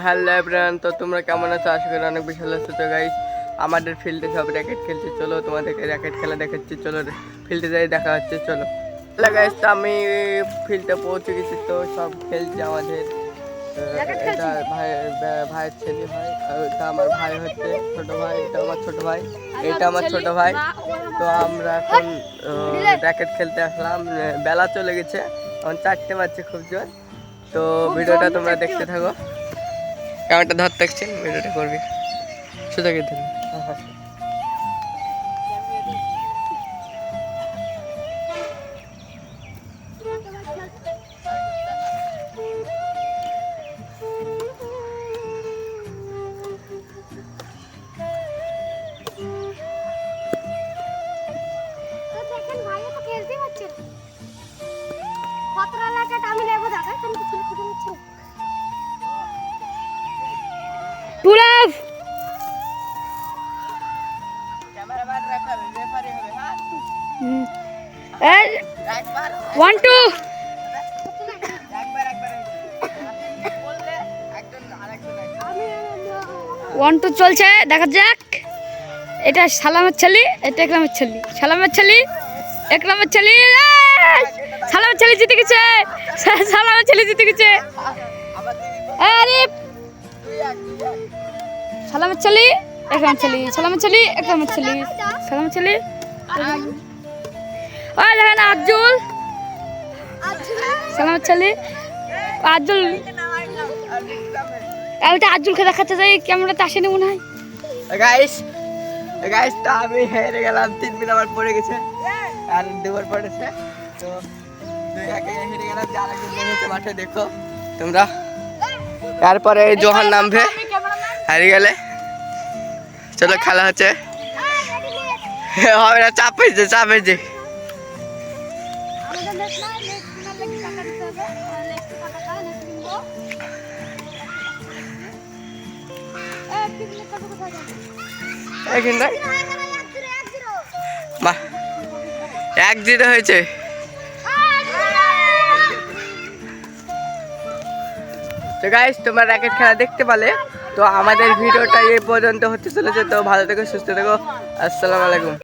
Hello everyone, তো তোমরা কেমন আছো? আশা করি অনেক বেশি ভালো আছো। তো গাইস, আমাদের ফিল্ডে সব র্যাকেট খেলছে, চলো তোমাদেরকে র্যাকেট খেলা দেখাচ্ছি। চলো ফিল্ডে যাই, দেখা হচ্ছে, চলো। হ্যালো গাইস, তো আমি ফিল্ডে পৌঁছে গেছি। তো সব খেলছে আমাদের। এটা ভাইয়ের ছেলে হয়, এটা আমার ভাই হচ্ছে ছোট ভাই, এটা আমার ছোট ভাই, এটা আমার ছোট ভাই। তো আমরা এখন র্যাকেট খেলতে আসলাম। বেলা চলে গেছে, এখন 4টে বাজছে খুব জোর। তো ভিডিওটা তোমরা দেখতে থাকো। ক্যামেরাটা ধর দেখছেন, ভিডিওটা করবি শুধু কি ধরুন। ওয়ান টু চলছে, দেখা যাক। এটা সালামের ছেলে, এটা একরামের ছেলে। সালামের ছেলে, একরামের ছেলে। সালামের ছেলে জিতে গেছে, সালামের ছেলে জিতে গেছে। আরে সালামের ছেলে, একরামের ছেলে, সালামের ছেলে, একরামের ছেলে, সালামের ছেলে। ওই দেখেন আজুল, সালামের ছেলে আজুল। ওইটা আজুলকে দেখাতে যাই, ক্যামেরাতে আসেনি মনে হয়। গাইস তো আমি হেরে গেলাম, 3 মিনিট আমার পড়ে গেছে আর 2 পড়েছে। তো 2-1 হেরে গেলাম, যারা কিন্তু মাঠে দেখো তোমরা। তারপরে জোহান নামবে হারিয়ে গেলে। চলো খেলা হচ্ছে, হবে না, চাপ হয়েছে, চাপ হয়েছে। বাহ, 1-0 হয়েছে। তো গাইস, তোমরা র্যাকেট খেলা দেখতে পেলে। তো আমাদের ভিডিওটা এই পর্যন্ত হতে চলেছে। তো ভালো থেকো, সুস্থ থেকো, আসসালামু আলাইকুম।